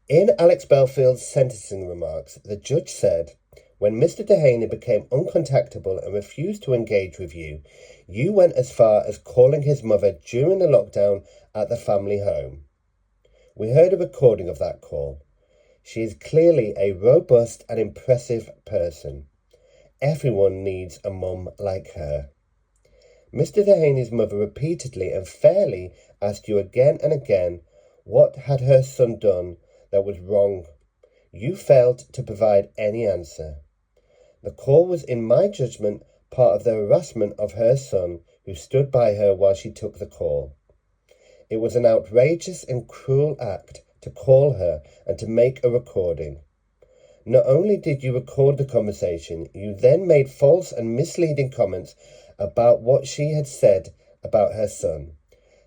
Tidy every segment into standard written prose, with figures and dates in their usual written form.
In Alex Belfield's sentencing remarks, the judge said, "When Mr. Dehaney became uncontactable and refused to engage with you, you went as far as calling his mother during the lockdown at the family home. We heard a recording of that call. She is clearly a robust and impressive person. Everyone needs a mum like her." Mr. Dehaney's mother repeatedly and fairly asked you again and again what had her son done that was wrong. You failed to provide any answer. The call was, in my judgment, part of the harassment of her son, who stood by her while she took the call. It was an outrageous and cruel act to call her and to make a recording. Not only did you record the conversation, you then made false and misleading comments about what she had said about her son,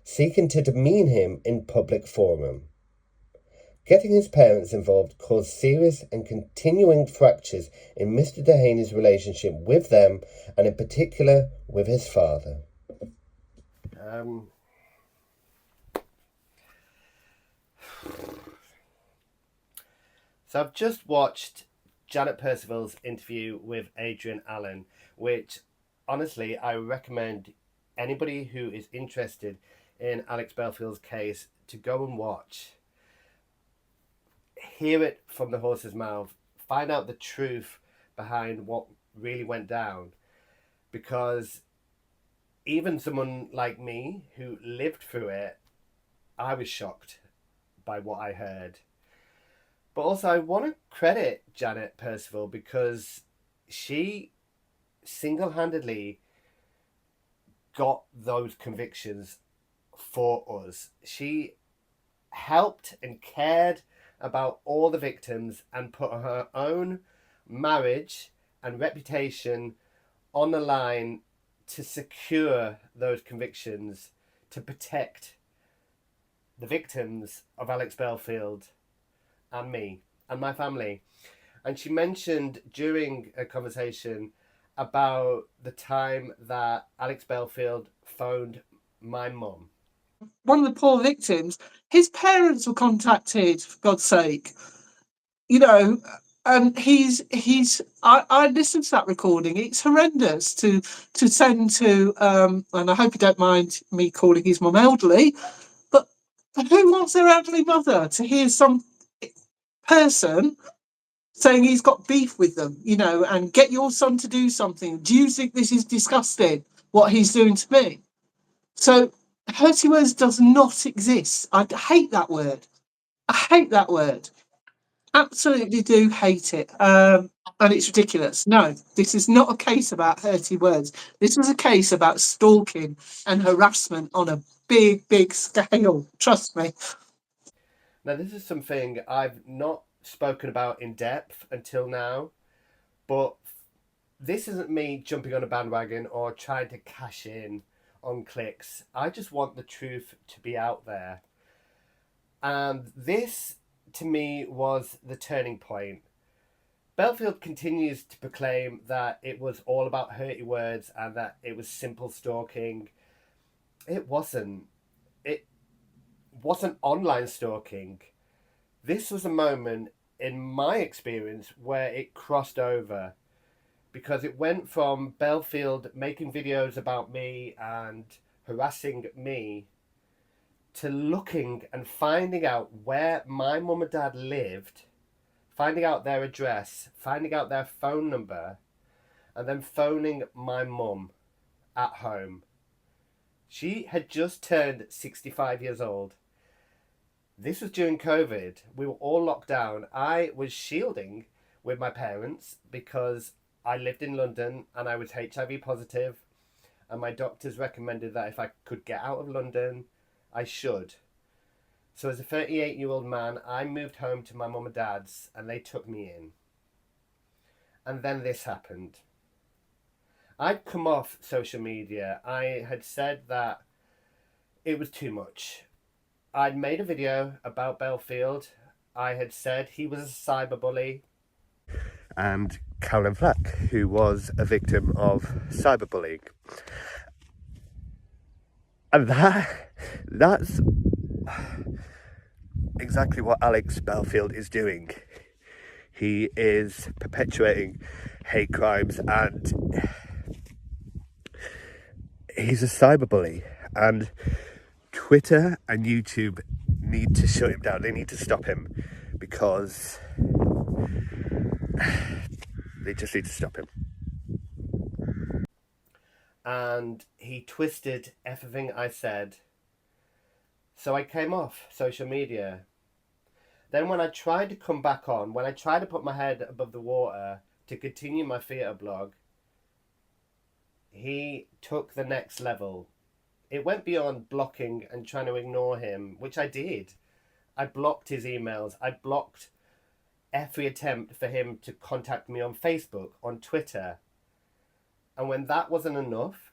seeking to demean him in public forum. Getting his parents involved caused serious and continuing fractures in Mr. Dehaney's relationship with them, and in particular with his father. So I've just watched Janet Percival's interview with Adrian Allen, which honestly I recommend anybody who is interested in Alex Belfield's case to go and watch. Hear it from the horse's mouth, find out the truth behind what really went down, because even someone like me who lived through it, I was shocked by what I heard. But also, I want to credit Janet Percival because she single handedly got those convictions for us. She helped and cared about all the victims and put her own marriage and reputation on the line to secure those convictions, to protect the victims of Alex Belfield and me and my family. And she mentioned during a conversation about the time that Alex Belfield phoned my mum. One of the poor victims, his parents were contacted, for God's sake. You know, and I listened to that recording. It's horrendous to send to and I hope you don't mind me calling his mum elderly, but who wants their elderly mother to hear some person saying he's got beef with them, and get your son to do something? Do you think this is disgusting, what he's doing to me? So hurty words does not exist. I hate that word. I hate that word. Absolutely do hate it. And it's ridiculous. No, this is not a case about hurty words. This was a case about stalking and harassment on a big, big scale. Trust me. Now, this is something I've not spoken about in depth until now, but this isn't me jumping on a bandwagon or trying to cash in on clicks. I just want the truth to be out there. And this, to me, was the turning point. Belfield continues to proclaim that it was all about hurty words and that it was simple stalking. It wasn't. It wasn't online stalking. This was a moment, in my experience, where it crossed over because it went from Belfield making videos about me and harassing me to looking and finding out where my mum and dad lived, finding out their address, finding out their phone number, and then phoning my mum at home. She had just turned 65 years old. This was during COVID. We were all locked down. I was shielding with my parents because I lived in London and I was HIV positive, and my doctors recommended that if I could get out of London, I should. So as a 38-year-old man, I moved home to my mum and dad's and they took me in. And then this happened. I'd come off social media. I had said that it was too much. I'd made a video about Belfield. I had said he was a cyberbully. And Caroline Flack, who was a victim of cyberbullying. And that's exactly what Alex Belfield is doing. He is perpetuating hate crimes and he's a cyberbully. And Twitter and YouTube need to shut him down. They need to stop him because they just need to stop him. And he twisted everything I said. So I came off social media. Then when I tried to come back on, when I tried to put my head above the water to continue my theatre blog, he took the next level. It went beyond blocking and trying to ignore him, which I did. I blocked his emails. I blocked every attempt for him to contact me on Facebook, on Twitter. And when that wasn't enough,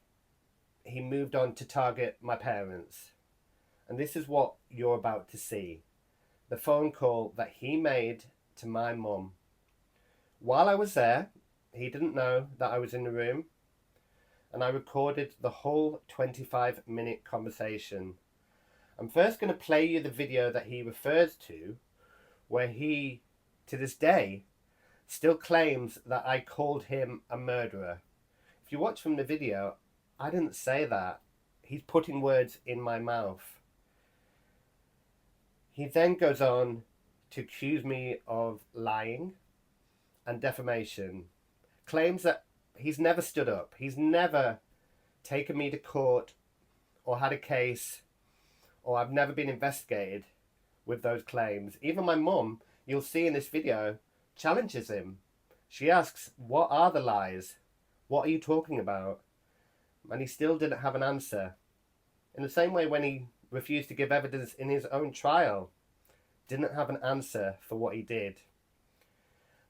he moved on to target my parents. And this is what you're about to see. The phone call that he made to my mum. While I was there, he didn't know that I was in the room, and I recorded the whole 25-minute conversation. I'm first going to play you the video that he refers to, where he, to this day, still claims that I called him a murderer. If you watch from the video, I didn't say that. He's putting words in my mouth. He then goes on to accuse me of lying and defamation. Claims that he's never stood up. He's never taken me to court or had a case, or I've never been investigated with those claims. Even my mum, you'll see in this video, challenges him. She asks, what are the lies? What are you talking about? And he still didn't have an answer. In the same way when he refused to give evidence in his own trial, didn't have an answer for what he did.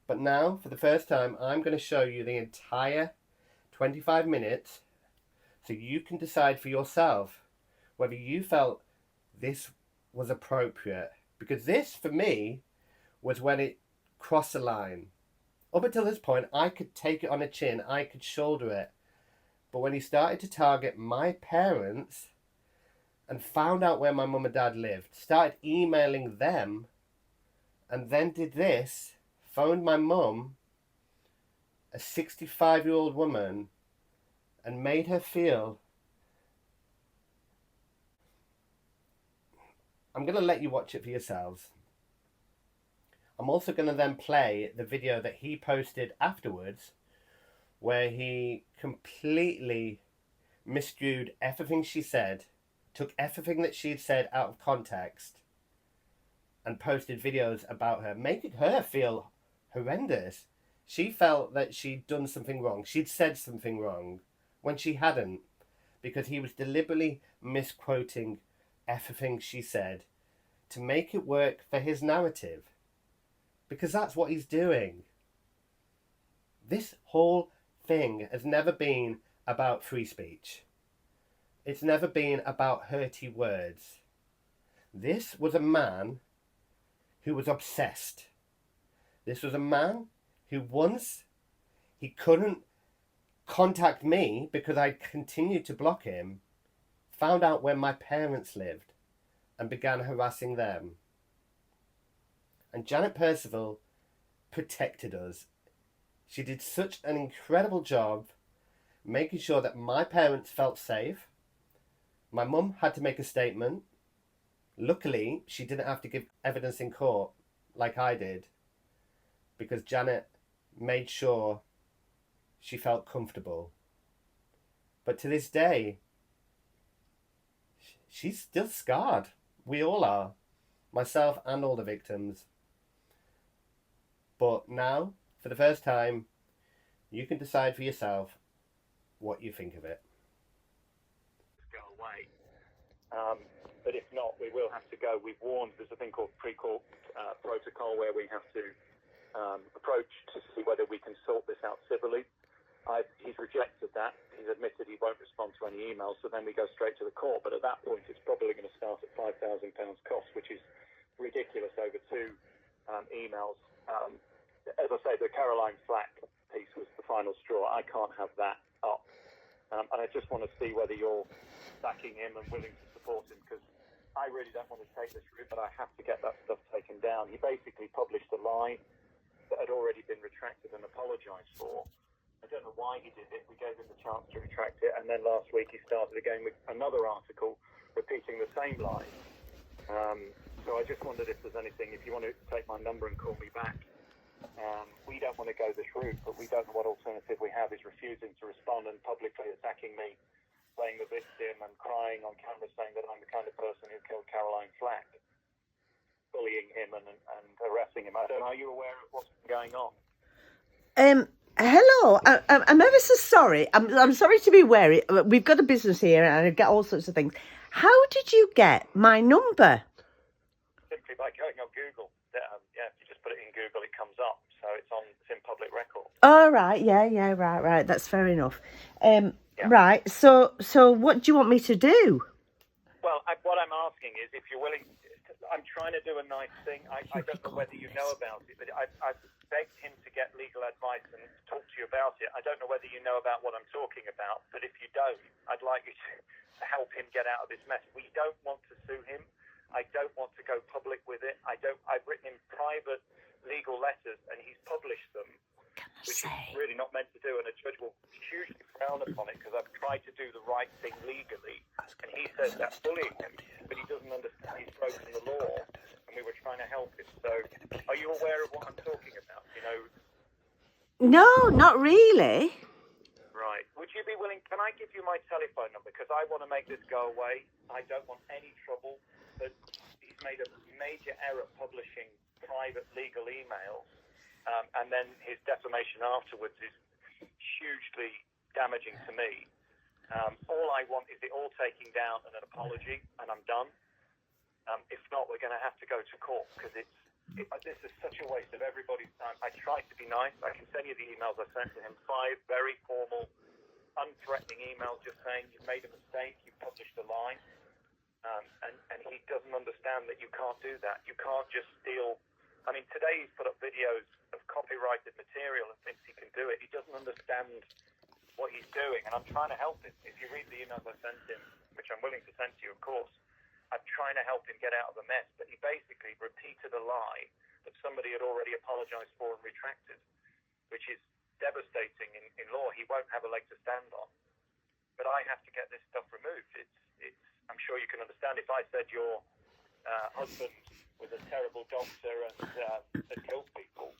But now, for the first time, I'm going to show you the entire 25 minutes so you can decide for yourself whether you felt this was appropriate. Because this, for me, was when it crossed the line. Up until this point, I could take it on the chin, I could shoulder it. But when he started to target my parents and found out where my mum and dad lived, started emailing them, and then did this, phoned my mum, a 65-year-old woman, and made her feel... I'm going to let you watch it for yourselves. I'm also going to then play the video that he posted afterwards, where he completely miscued everything she said, took everything that she'd said out of context, and posted videos about her, making her feel horrendous. She felt that she'd done something wrong. She'd said something wrong when she hadn't, because he was deliberately misquoting everything she said to make it work for his narrative. Because that's what he's doing. This whole thing has never been about free speech. It's never been about hurty words. This was a man who was obsessed. This was a man who once he couldn't contact me because I continued to block him, found out where my parents lived and began harassing them. And Janet Percival protected us. She did such an incredible job making sure that my parents felt safe. My mum had to make a statement. Luckily, she didn't have to give evidence in court like I did, because Janet made sure she felt comfortable. But to this day, she's still scarred. We all are. Myself and all the victims. But now, for the first time, you can decide for yourself what you think of it. Go away. But if not, we will have to go. We've warned there's a thing called pre-court protocol where we have to approach to see whether we can sort this out civilly. He's rejected that. He's admitted he won't respond to any emails, so then we go straight to the court. But at that point, it's probably going to start at £5,000 cost, which is ridiculous over two emails. As I say, the Caroline Flack piece was the final straw. I can't have that up. And I just want to see whether you're backing him and willing to support him, because I really don't want to take this route, but I have to get that stuff taken down. He basically published a lie that had already been retracted and apologised for. I don't know why he did it. We gave him the chance to retract it, and then last week he started again with another article repeating the same lie. So I just wondered if there's anything, if you want to take my number and call me back. We don't want to go this route, but we don't know what alternative we have. He's refusing to respond and publicly attacking me, playing the victim and crying on camera saying that I'm the kind of person who killed Caroline Flack, bullying him and harassing him. I don't know, are you aware of what's going on? Hello, I'm ever so sorry. I'm sorry to be wary. We've got a business here and I get all sorts of things. How did you get my number? Simply by going on Google. If you just put it in Google, it comes up. So it's in public record. Oh, right, yeah, right. That's fair enough. Right, so what do you want me to do? Well, what I'm asking is if you're willing. I'm trying to do a nice thing. I don't know whether you know about it, but I've begged him to get legal advice and talk to you about it. I don't know whether you know about what I'm talking about, but if you don't, I'd like you to help him get out of this mess. We don't want to sue him. I don't want to go public with it. I've written him private legal letters, and he's published them, which is really not meant to do, and a judge will hugely frown upon it because I've tried to do the right thing legally, and he says that's bullying him, but he doesn't understand he's broken the law, and we were trying to help him. So, are you aware of what I'm talking about? You know? No, not really. Right. Would you be willing? Can I give you my telephone number? Because I want to make this go away. I don't want any trouble. But he's made a major error publishing private legal emails, and then his defamation afterwards is hugely damaging to me. All I want is it all taking down and an apology, and I'm done. If not, we're going to have to go to court because this is such a waste of everybody's time. I tried to be nice. I can send you the emails I sent to him, 5 very formal, unthreatening emails just saying you've made a mistake, you've published a lie. And he doesn't understand that you can't do that. You can't just steal. I mean, today he's put up videos of copyrighted material and thinks he can do it. He doesn't understand what he's doing, and I'm trying to help him. If you read the emails I sent him, which I'm willing to send to you, of course, I'm trying to help him get out of the mess. But he basically repeated a lie that somebody had already apologized for and retracted, which is devastating in law. He won't have a leg to stand on. But I have to get this stuff removed. I'm sure you can understand if I said your husband was a terrible doctor and had killed people,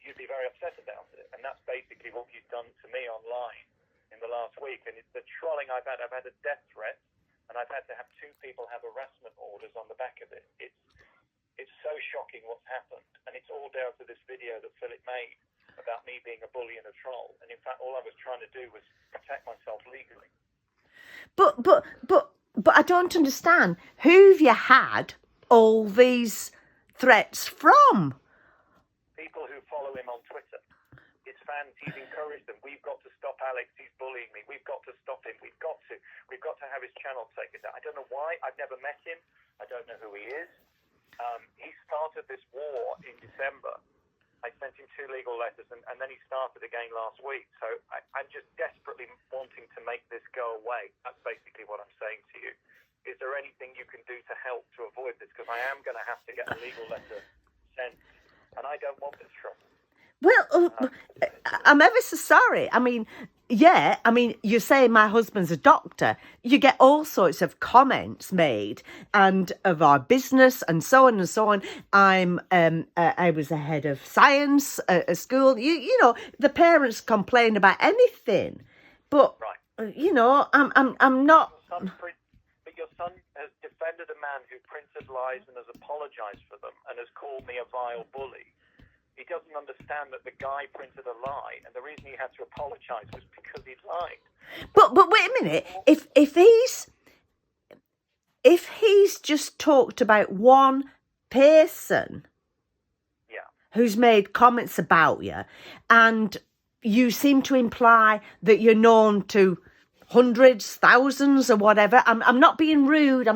you'd be very upset about it. And that's basically what he's done to me online in the last week. And it's the trolling I've had a death threat, and I've had to have 2 people have harassment orders on the back of it. It's so shocking what's happened, and it's all down to this video that Philip made about me being a bully and a troll. And in fact, all I was trying to do was protect myself legally. But I don't understand. Who've you had all these threats from? People who follow him on Twitter. His fans, he's encouraged them. We've got to stop Alex. He's bullying me. We've got to stop him. We've got to have his channel taken down. I don't know why. I've never met him. I don't know who he is. He started this war in December. I sent him 2 legal letters, and then he started again last week. So I'm just desperately wanting to make this go away. That's basically what I'm saying to you. Is there anything you can do to help to avoid this? Because I am going to have to get a legal letter sent, and I don't want this trouble. Well, I'm ever so sorry. I mean, you say my husband's a doctor. You get all sorts of comments made and of our business and so on and so on. I was a head of science at a school. You know, the parents complain about anything, but right. You know, I'm not. But your son has defended a man who printed lies and has apologized for them and has called me a vile bully. He doesn't understand that the guy printed a lie, and the reason he had to apologise was because he'd lied. But wait a minute. If he's just talked about one person, who's made comments about you, and you seem to imply that you're known to hundreds, thousands, or whatever. I'm not being rude.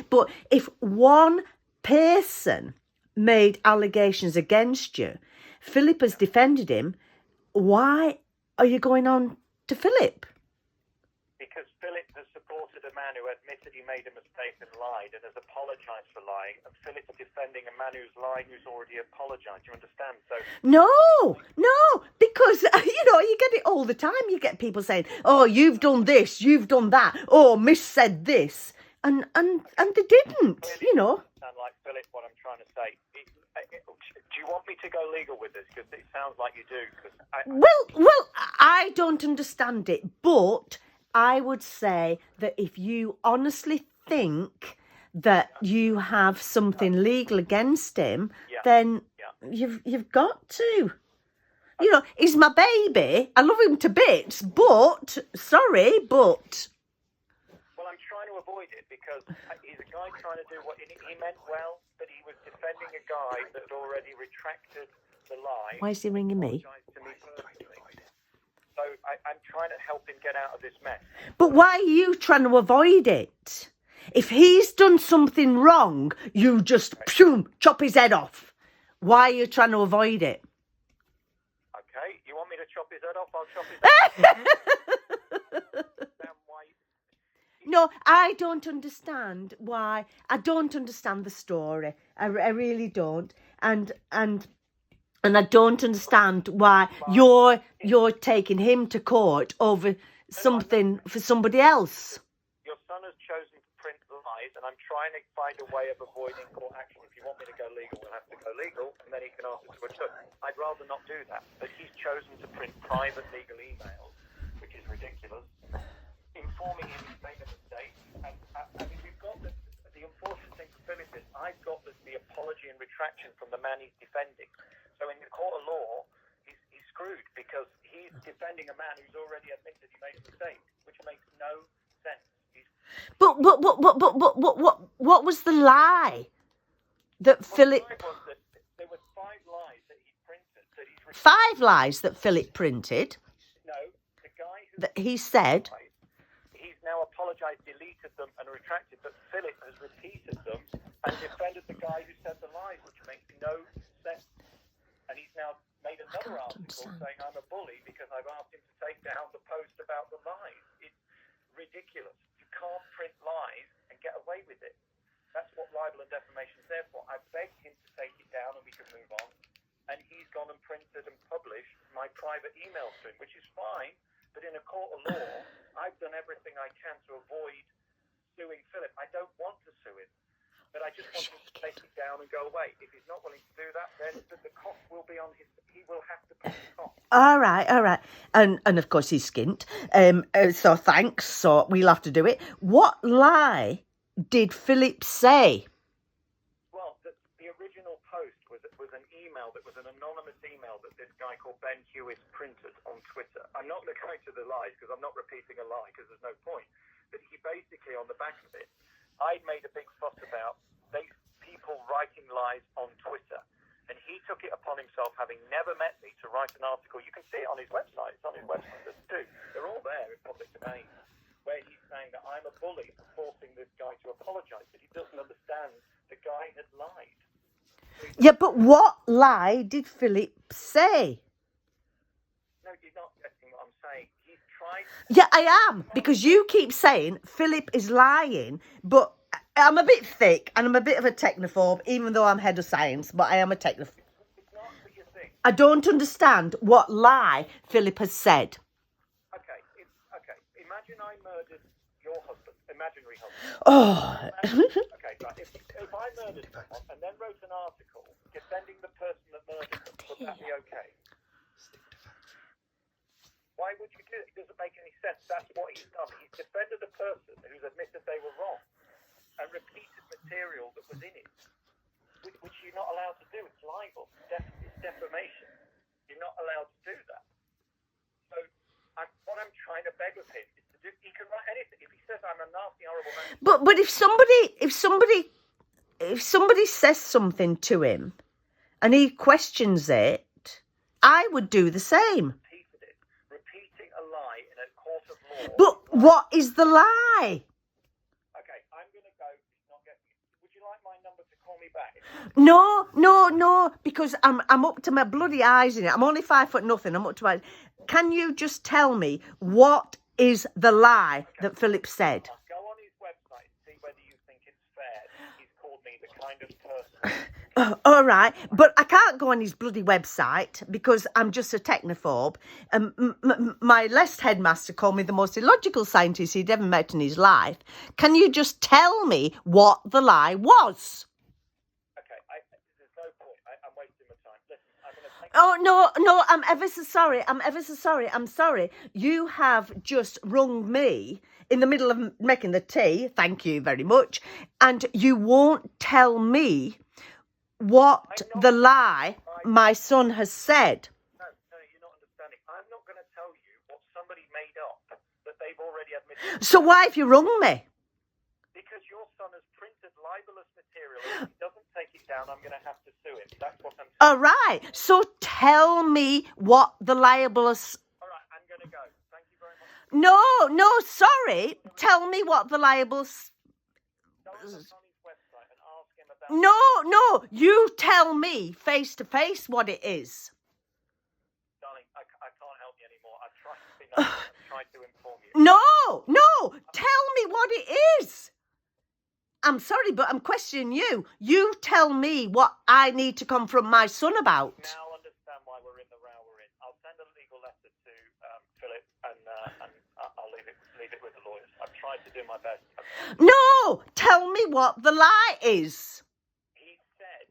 But if one person made allegations against you, Philip has defended him, why are you going on to Philip? Because Philip has supported a man who admitted he made a mistake and lied and has apologised for lying, and Philip's defending a man who's lying who's already apologised. Do you understand? So No, because, you get it all the time. You get people saying, oh, you've done this, you've done that. Oh, Miss said this. And they didn't, sound like Philip, what I'm trying to say. Do you want me to go legal with this? Because it sounds like you do. Well, I don't understand it, but I would say that if you honestly think that you have something legal against him, then you've got to. He's my baby. I love him to bits, but sorry, but. Well, I'm trying to avoid it because he's a guy trying to do what he meant well, but he was defending a guy that had already retracted the lie. Why is he ringing me? To me personally. So I'm trying to help him get out of this mess. But why are you trying to avoid it? If he's done something wrong, you just chop his head off. Why are you trying to avoid it? Okay, you want me to chop his head off? I'll chop his head off. No, I don't understand why. I don't understand the story. I really don't. And I don't understand why you're taking him to court over something for somebody else. Your son has chosen to print lies, and I'm trying to find a way of avoiding court action. If you want me to go legal, we'll have to go legal, and then he can ask us to return. I'd rather not do that. But he's chosen to print private legal emails, which is ridiculous, informing him he's made a mistake. And I mean, we've got the unfortunate thing for Philip is I've got the apology and retraction from the man he's defending. So in the court of law, he's screwed because he's defending a man who's already admitted he made a mistake, which makes no sense. But what was the lie that Philip? There were 5 lies that he printed. 5 lies that Philip printed. No, the guy who that he said. He's now apologised, deleted them, and retracted. But Philip has repeated them and defended the guy who said the lies, which makes no sense. And he's now made another article saying I'm a bully because I've asked him to take down the post about the lies. It's ridiculous. You can't print lies and get away with it. That's what libel and defamation is there for. I begged him to take it down and we can move on. And he's gone and printed and published my private email to him, which is fine. But in a court of law, I've done everything I can to avoid suing Philip. I don't want to sue him. But I just want him to take it down and go away. If he's not willing to do that, then the cost will be on his. He will have to pay the cost. All right. And of course he's skint. So thanks. So we'll have to do it. What lie did Philip say? Well, the original post was an email that was an anonymous email that this guy called Ben Hewitt printed on Twitter. I'm not going to go into the lies because I'm not repeating a lie because there's no point. But he basically, on the back of it, I'd made a big fuss about people writing lies on Twitter. And he took it upon himself, having never met me, to write an article. You can see it on his website. It's on his website. There's 2. They're all there in public domain, where he's saying that I'm a bully for forcing this guy to apologise, but he doesn't understand the guy had lied. Yeah, but what lie did Philip say? No, you're not getting what I'm saying. He's tried... Yeah, I am, because you keep saying Philip is lying, but I'm a bit thick and I'm a bit of a technophobe, even though I'm head of science, but I am a technophobe. It's not what you think. I don't understand what lie Philip has said. Okay. Imagine I murdered your husband, imaginary husband. Oh. Okay, right. If I murdered someone and then wrote an article defending the person that murdered them, would that be okay? Why would you do it? It doesn't make any sense. That's what he's done. He's defended a person who's admitted they were wrong and repeated material that was in it, which you're not allowed to do. It's libel. It's defamation. You're not allowed to do that. So what I'm trying to beg of him is to do. He can write anything. If he says I'm a nasty, horrible man. But if somebody says something to him and he questions it, I would do the same. But what is the lie? Okay, I'm going to go. It's not getting. Would you like my number to call me back? No, because I'm up to my bloody eyes in it. I'm only 5'0". I'm up to my... Can you just tell me what is the lie that Philip said? Go on his All right, but I can't go on his bloody website because I'm just a technophobe. My last headmaster called me the most illogical scientist he'd ever met in his life. Can you just tell me what the lie was? Okay, there's no point. I'm wasting my time. Listen, I'm going to take... Oh, no, I'm ever so sorry. I'm sorry. You have just rung me in the middle of making the tea. Thank you very much. And you won't tell me what the lie my son has said. No, you're not understanding. I'm not going to tell you what somebody made up that they've already admitted. So why have you rung me? Because your son has printed libelous material. If he doesn't take it down, I'm going to have to sue him. That's what I'm saying. All right. So tell me what the libelous... All right, I'm going to go. Thank you very much. No, sorry. Tell me what the libelous... Go on Sonny's website and ask him about... No, you tell me face to face what it is. Darling, I can't help you anymore. I've tried to be nice. I've tried to inform you. No, tell me what it is. I'm sorry, but I'm questioning you. You tell me what I need to confront my son about. Now understand why we're in the row we're in. I'll send a legal letter to Philip and I'll leave it with the lawyers. I've tried to do my best. No, tell me what the lie is. He said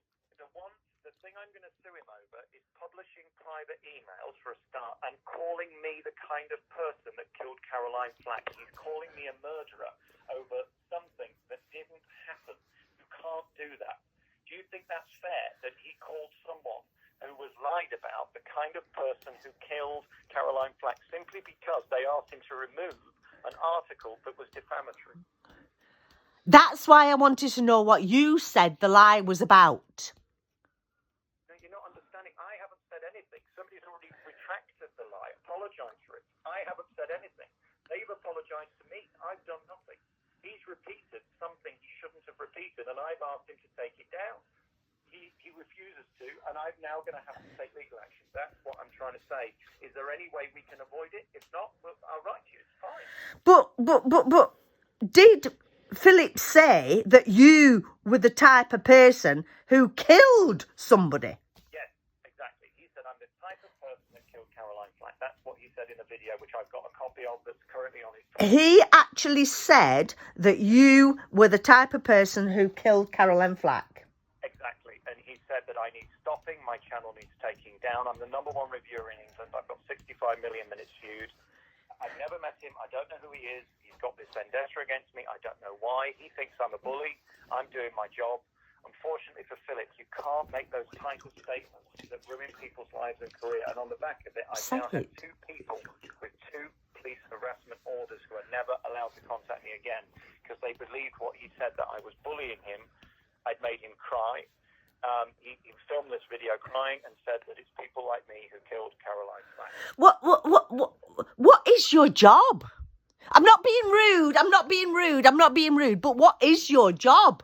the thing I'm going to sue him over is publishing private emails for a start and calling me the kind of person that killed Caroline Flack. He's calling me a murderer over something that didn't happen. You can't do that. Do you think that's fair that he called someone who was lied about the kind of person who killed Caroline Flack simply because they asked him to remove an article that was defamatory? That's why I wanted to know what you said the lie was about. No, you're not understanding. I haven't said anything. Somebody's already retracted the lie, apologized for it. I haven't said anything. They've apologized to me. I've done nothing. He's repeated something he shouldn't have repeated, and I've asked him to take it down. He refuses to, and I'm now going to have to take legal action. That's what I'm trying to say. Is there any way we can avoid it? If not, well, I'll write to you. It's fine. But did Philip say that you were the type of person who killed somebody? Yes, exactly. He said I'm the type of person that killed Caroline Flack. That's what he said in a video, which I've got a copy of that's currently on his... He actually said that you were the type of person who killed Caroline Flack. Exactly. And he said that I need stopping, my channel needs taking down. I'm the #1 reviewer in England. I've got 65 million minutes viewed. I've never met him. I don't know who he is. He's got this vendetta against me. I don't know why. He thinks I'm a bully. I'm doing my job. Unfortunately for Philip, you can't make those kinds of statements that ruin people's lives and career. And on the back of it, I now have 2 people with 2 police harassment orders who are never allowed to contact me again because they believed what he said, that I was bullying him. I'd made him cry. He filmed this video crying and said that it's people like me who killed Caroline Flack. What is your job? I'm not being rude. But what is your job?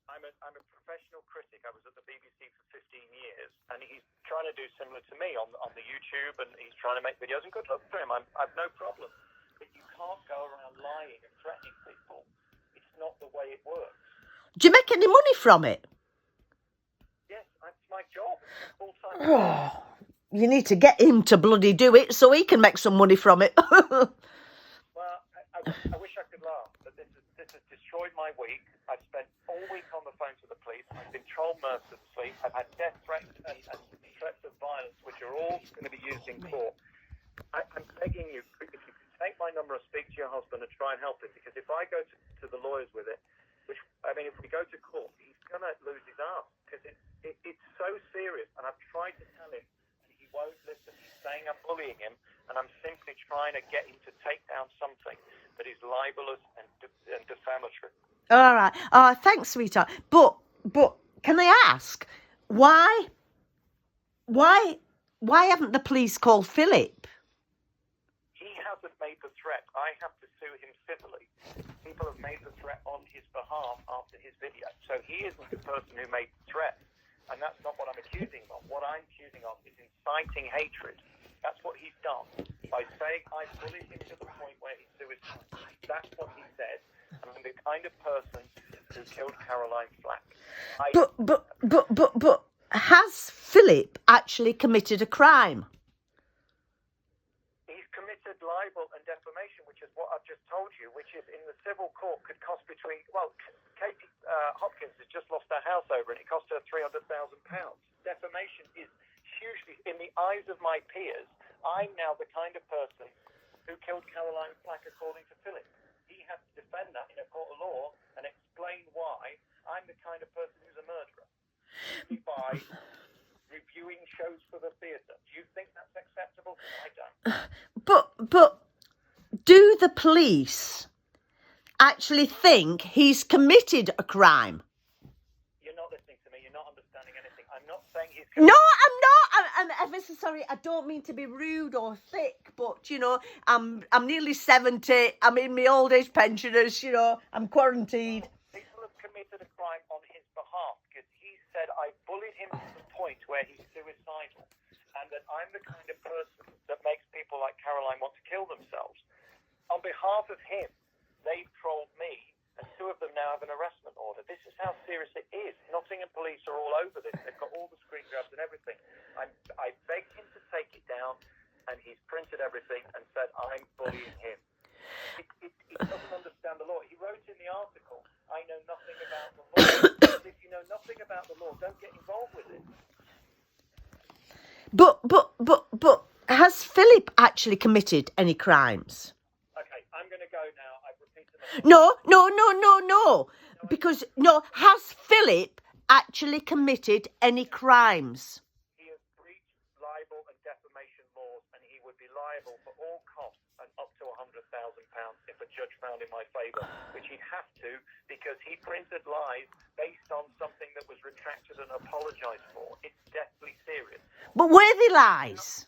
I'm a professional critic. I was at the BBC for 15 years, and he's trying to do similar to me on the YouTube, and he's trying to make videos. And good luck to him. I've no problem. But you can't go around lying and threatening people. It's not the way it works. Do you make any money from it? Yes, it's my job. It's full-time. Oh, you need to get him to bloody do it so he can make some money from it. Well, I wish I could laugh, but this has destroyed my week. I've spent all week on the phone to the police. I've been trolled mercilessly. I've had death threats and threats of violence, which are all going to be used in court. I'm begging you, if you could take my number and speak to your husband and try and help him, because if I go to the lawyers with it, if we go to court, he's going to lose his arse, because it's so serious, and I've tried to tell him, and he won't listen. He's saying I'm bullying him, and I'm simply trying to get him to take down something that is libelous and defamatory. All right. Thanks, sweetheart. But can I ask why haven't the police called Philip? He hasn't made the threat. I have to sue him civilly. People have made the threat on his behalf after his video. So he isn't the person who made the threat. And that's not what I'm accusing him of. What I'm accusing of is inciting hatred. That's what he's done. By saying I bullied him to the point where he suicided. That's what he said. And I'm the kind of person who killed Caroline Flack. But has Philip actually committed a crime? He's committed libel and defamation, which is what I've just told you, which is in the civil court could cost between, well, Katie Hopkins has just lost her house over it. It cost her £300,000. Defamation is hugely, in the eyes of my peers, I'm now the kind of person who killed Caroline Flack, according to Philip. He had to defend that in a court of law and explain why I'm the kind of person who's a murderer. By reviewing shows for the theatre. Do you think that's acceptable? I don't. But do the police actually think he's committed a crime? You're not listening to me. You're not understanding anything. I'm not saying he's No, committed. I'm not. I'm ever so sorry. I don't mean to be rude or thick, but you know, I'm nearly 70. I'm in my old age pensioners. You know, I'm quarantined. People have committed a crime on his behalf because he said I bullied him to the point where he's suicidal, and that I'm the kind of person that makes people like Caroline want to kill themselves. On behalf of him, they've trolled me, and two of them now have an harassment order. This is how serious it is. Nottingham police are all over this. They've got all the screen grabs and everything. I begged him to take it down, and he's printed everything and said I'm bullying him. He doesn't understand the law. He wrote in the article, I know nothing about the law. If you know nothing about the law, don't get involved with it. But has Philip actually committed any crimes? Okay, I'm going to go now. I've repeated myself. No. Because, no, has Philip actually committed any crimes? He has breached libel and defamation laws, and he would be liable for all costs and up to £100,000 if a judge found in my favour, which he'd have to because he printed lies based on something that was retracted and apologised for. It's deathly serious. But were they lies?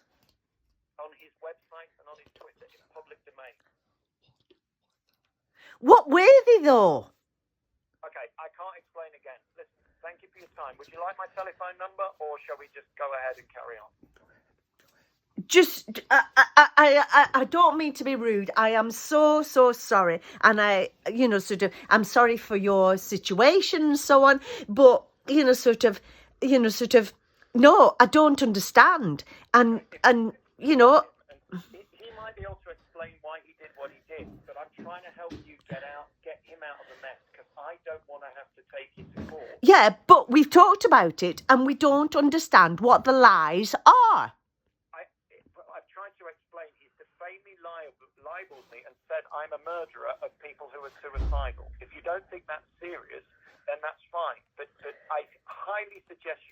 On his website and on his Twitter, in public domain. What were they though? Okay, I can't explain again. Listen, thank you for your time. Would you like my telephone number, or shall we just go ahead and carry on? Just, I don't mean to be rude. I am so sorry, and I'm sorry for your situation and so on. But no, I don't understand, and He might be able to explain why he did what he did, but I'm trying to help you get him out of the mess, because I don't want to have to take it to court. Yeah, but we've talked about it, and we don't understand what the lies are. I've tried to explain. He's defamed me, libeled me, and said I'm a murderer of people who are suicidal. If you don't think that's serious, then that's fine. But I highly suggest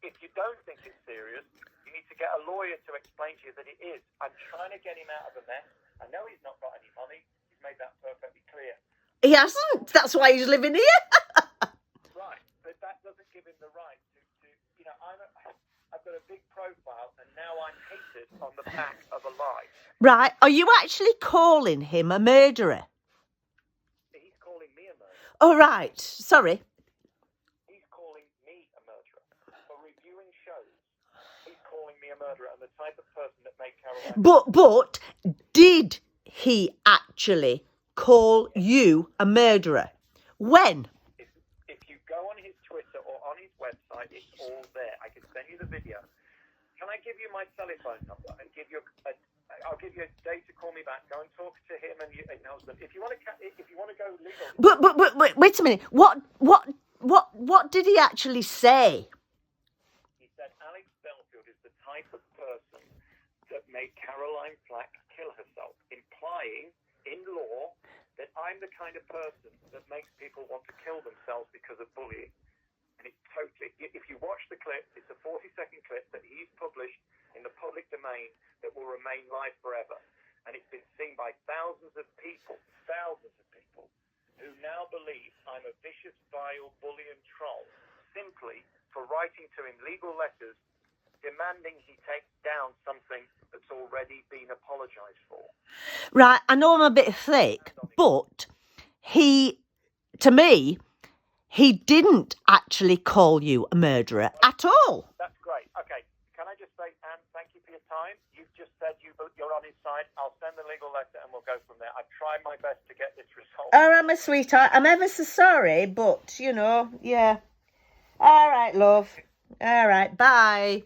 if you don't think it's serious, you need to get a lawyer to explain to you that it is. I'm trying to get him out of a mess. I know he's not got any money. He's made that perfectly clear. He hasn't. That's why he's living here. Right, but that doesn't give him the right to I've got a big profile, and now I'm hated on the back of a lie. Right. Are you actually calling him a murderer? He's calling me a murderer. Oh, right. Sorry. He's calling me a murderer. For reviewing shows, he's calling me a murderer and the type of person that made Caroline... But did he actually call you a murderer? When? If you go on his Twitter or on his website, it's all there. I can send you the video. Can I give you my telephone number and I'll give you a day to call me back. Go and talk to him and your husband. If you want to go legal. But wait a minute. What did he actually say? He said Alex Belfield is the type of person that made Caroline Flack kill herself, implying in law that I'm the kind of person that makes people want to kill themselves because of bullying. And it's totally, if you watch the clip, it's a 40-second clip that he's published in the public domain that will remain live forever. And it's been seen by thousands of people who now believe I'm a vicious, vile, bully and troll simply for writing to him legal letters demanding he takes down something that's already been apologised for. Right, I know I'm a bit thick, but he didn't actually call you a murderer at all. That's great. Okay, can I just say, Anne, thank you for your time. You've just said you're on his website. I'll send the legal letter and we'll go from there. I've tried my best to get this resolved. All right, my sweetheart. I'm ever so sorry, but, yeah. All right, love. All right, bye.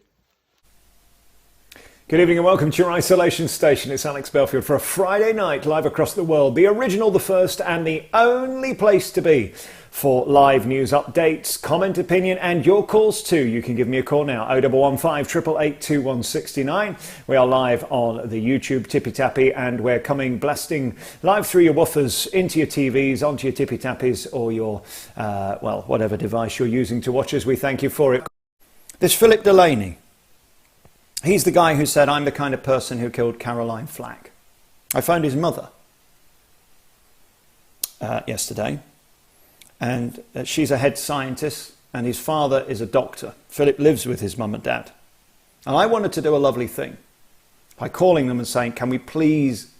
Good evening and welcome to your isolation station. It's Alex Belfield for a Friday night live across the world. The original, the first and the only place to be for live news updates, comment, opinion and your calls too. You can give me a call now, 0115 888 2169. We are live on the YouTube Tippy Tappy and we're coming blasting live through your woofers, into your TVs, onto your Tippy Tappies or your, whatever device you're using to watch us. We thank you for it. This Philip Delaney. He's the guy who said, I'm the kind of person who killed Caroline Flack. I phoned his mother yesterday, and she's a head scientist, and his father is a doctor. Philip lives with his mum and dad. And I wanted to do a lovely thing by calling them and saying, can we please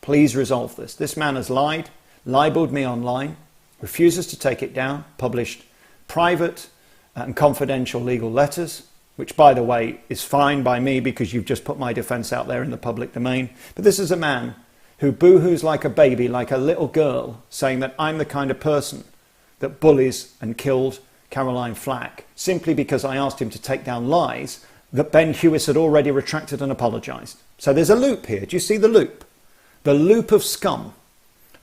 resolve this? This man has lied, libelled me online, refuses to take it down, published private and confidential legal letters, which, by the way, is fine by me because you've just put my defence out there in the public domain. But this is a man who boohoos like a baby, like a little girl, saying that I'm the kind of person that bullies and killed Caroline Flack, simply because I asked him to take down lies that Ben Hewis had already retracted and apologised. So there's a loop here. Do you see the loop? The loop of scum.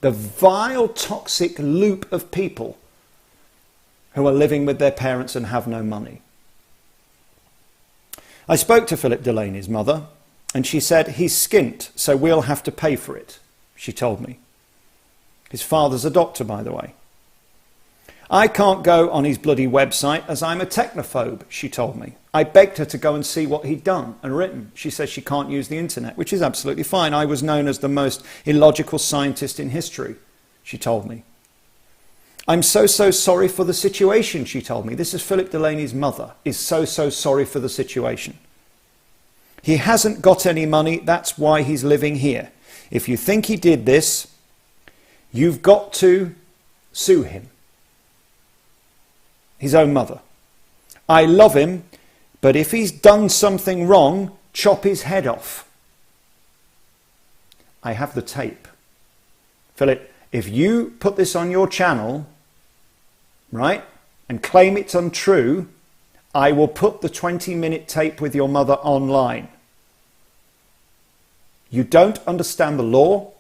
The vile, toxic loop of people who are living with their parents and have no money. I spoke to Philip Delaney's mother and she said, he's skint, so we'll have to pay for it, she told me. His father's a doctor, by the way. I can't go on his bloody website as I'm a technophobe, she told me. I begged her to go and see what he'd done and written. She says she can't use the internet, which is absolutely fine. I was known as the most illogical scientist in history, she told me. I'm so sorry for the situation, she told me. This is Philip Delaney's mother, is so sorry for the situation. He hasn't got any money, that's why he's living here. If you think he did this, you've got to sue him. His own mother. I love him, but if he's done something wrong, chop his head off. I have the tape. Philip, if you put this on your channel, right, and claim it's untrue, I will put the 20-minute tape with your mother online. You don't understand the law.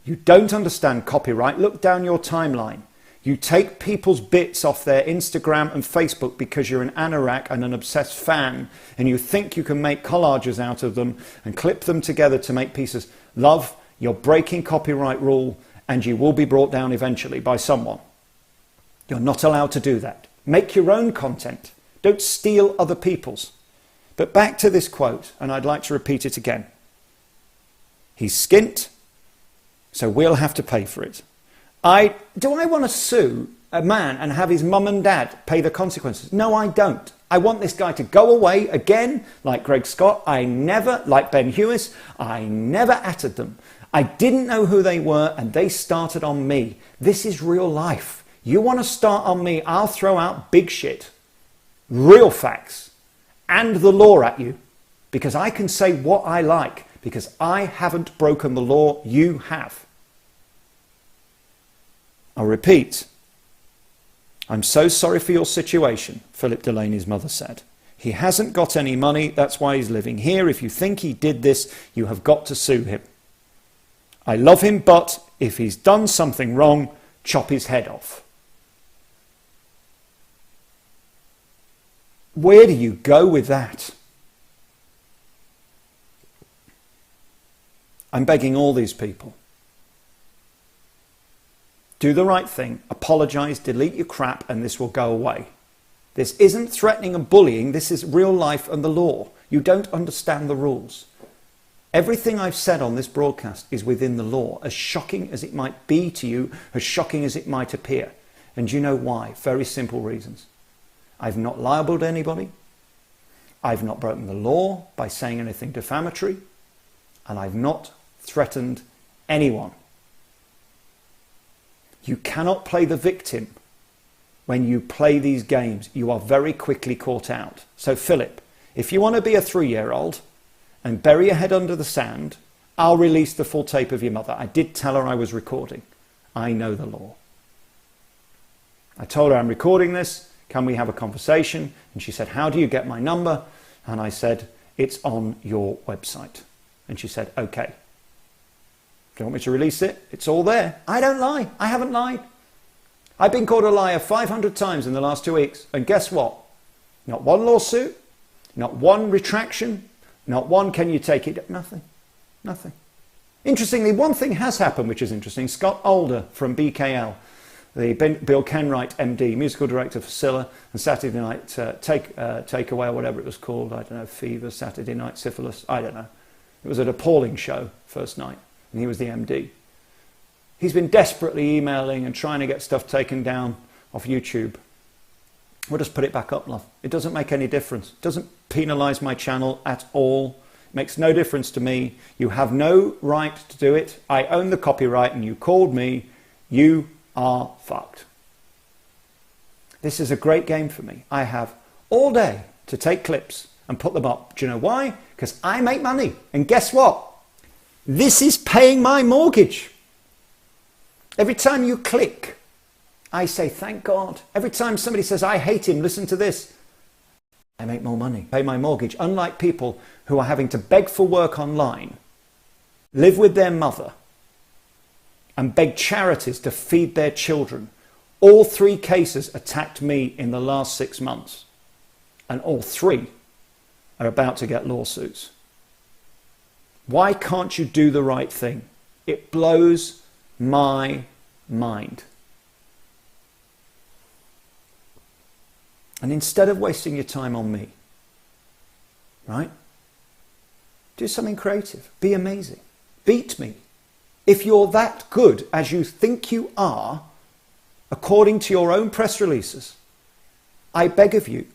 You don't understand copyright. Look down your timeline. You take people's bits off their Instagram and Facebook because you're an anorak and an obsessed fan, and you think you can make collages out of them and clip them together to make pieces. Love, you're breaking copyright rule and you will be brought down eventually by someone. You're not allowed to do that. Make your own content. Don't steal other people's. But back to this quote, and I'd like to repeat it again. He's skint, so we'll have to pay for it. Do I want to sue a man and have his mum and dad pay the consequences? No, I don't. I want this guy to go away again, like Greg Scott. Like Ben Hewis, I never atted them. I didn't know who they were and they started on me. This is real life. You want to start on me, I'll throw out big shit, real facts, and the law at you, because I can say what I like, because I haven't broken the law, you have. I'll repeat. I'm so sorry for your situation, Philip Delaney's mother said. He hasn't got any money, that's why he's living here. If you think he did this, you have got to sue him. I love him, but if he's done something wrong, chop his head off. Where do you go with that? I'm begging all these people. Do the right thing, apologise, delete your crap, and this will go away. This isn't threatening and bullying, this is real life and the law. You don't understand the rules. Everything I've said on this broadcast is within the law, as shocking as it might be to you, as shocking as it might appear. And you know why? Very simple reasons. I've not libelled anybody. I've not broken the law by saying anything defamatory. And I've not threatened anyone. You cannot play the victim when you play these games. You are very quickly caught out. So Philip, if you want to be a 3-year-old and bury your head under the sand I'll release the full tape of your mother. I did tell her I was recording. I know the law. I told her I'm recording this. Can we have a conversation? And she said, how do you get my number? And I said, it's on your website. And she said, okay. Do you want me to release it? It's all there. I don't lie. I haven't lied. I've been called a liar 500 times in the last 2 weeks. And guess what? Not one lawsuit, not one retraction, not one can you take it. Nothing. Nothing. Interestingly, one thing has happened, which is interesting. Scott Alder from BKL, the Bill Kenwright MD, musical director for Scylla, and Saturday Night Takeaway, or whatever it was called. I don't know, Fever, Saturday Night Syphilis. I don't know. It was an appalling show first night, and he was the MD. He's been desperately emailing and trying to get stuff taken down off YouTube. We'll just put it back up, love. It doesn't make any difference. It doesn't penalise my channel at all. It makes no difference to me. You have no right to do it. I own the copyright and you called me. You are fucked. This is a great game for me. I have all day to take clips and put them up. Do you know why? Because I make money. And guess what? This is paying my mortgage. Every time you click, I say, thank God. Every time somebody says, I hate him, listen to this. I make more money, pay my mortgage. Unlike people who are having to beg for work online, live with their mother, and beg charities to feed their children. All 3 cases attacked me in the last 6 months. And all 3 are about to get lawsuits. Why can't you do the right thing? It blows my mind. And instead of wasting your time on me, right? Do something creative. Be amazing. Beat me. If you're that good as you think you are, according to your own press releases, I beg of you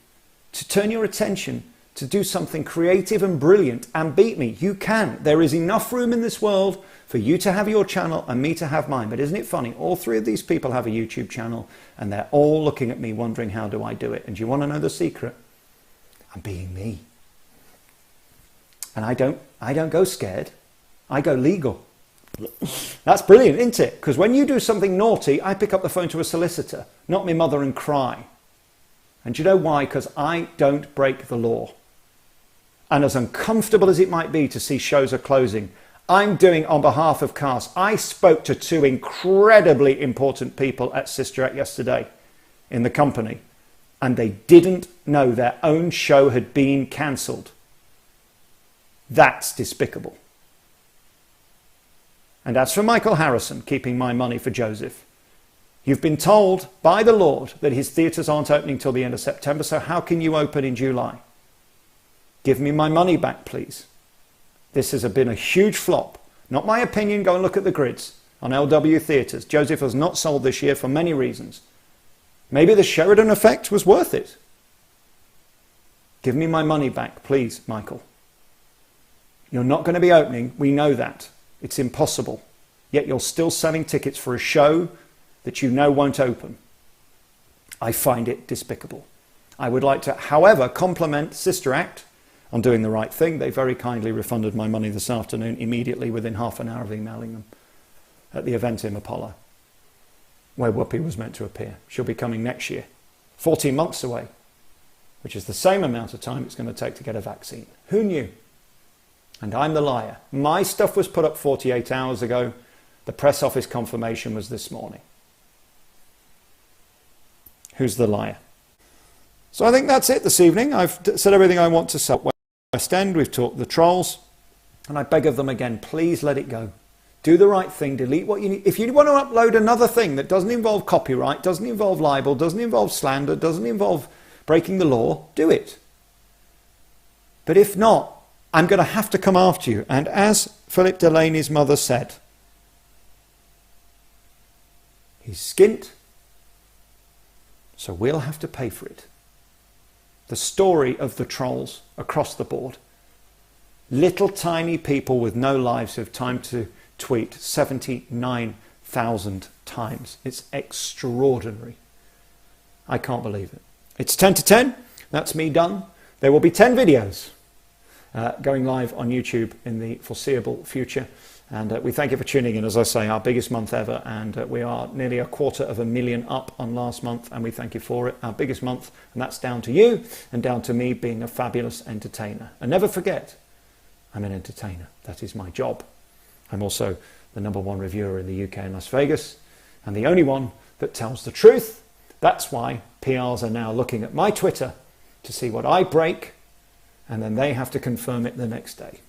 to turn your attention to do something creative and brilliant and beat me. You can. There is enough room in this world for you to have your channel and me to have mine. But isn't it funny? All 3 of these people have a YouTube channel and they're all looking at me wondering, how do I do it? And do you want to know the secret? I'm being me. And I don't go scared. I go legal. That's brilliant, isn't it? Because when you do something naughty, I pick up the phone to a solicitor, not my mother, and cry. And do you know why? Because I don't break the law. And as uncomfortable as it might be to see shows are closing, I'm doing on behalf of cast. I spoke to 2 incredibly important people at Sister Act yesterday in the company, and they didn't know their own show had been cancelled. That's despicable. And as for Michael Harrison keeping my money for Joseph, you've been told by the Lord that his theatres aren't opening till the end of September, so how can you open in July? Give me my money back, please. This has been a huge flop. Not my opinion, go and look at the grids on LW Theatres. Joseph has not sold this year for many reasons. Maybe the Sheridan effect was worth it. Give me my money back, please, Michael. You're not going to be opening, we know that. It's impossible. Yet you're still selling tickets for a show that you know won't open. I find it despicable. I would like to, however, compliment Sister Act on doing the right thing. They very kindly refunded my money this afternoon, immediately within half an hour of emailing them, at the event in Apollo, where Whoopi was meant to appear. She'll be coming next year, 14 months away, which is the same amount of time it's going to take to get a vaccine. Who knew? And I'm the liar. My stuff was put up 48 hours ago. The press office confirmation was this morning. Who's the liar? So I think that's it this evening. I've said everything I want to say. West End, we've talked the trolls, and I beg of them again, please let it go. Do the right thing, delete what you need. If you want to upload another thing that doesn't involve copyright, doesn't involve libel, doesn't involve slander, doesn't involve breaking the law, do it. But if not, I'm going to have to come after you. And as Philip Delaney's mother said, he's skint, so we'll have to pay for it. The story of the trolls across the board. Little tiny people with no lives who have time to tweet 79,000 times. It's extraordinary. I can't believe it. It's 10 to 10. That's me done. There will be 10 videos. going live on YouTube in the foreseeable future. And we thank you for tuning in. As I say, our biggest month ever, and we are nearly 250,000 up on last month, and we thank you for it. Our biggest month, and that's down to you and down to me being a fabulous entertainer. And never forget, I'm an entertainer. That is my job. I'm also the #1 reviewer in the UK and Las Vegas, and the only one that tells the truth. That's why PRs are now looking at my Twitter to see what I break, and then they have to confirm it the next day.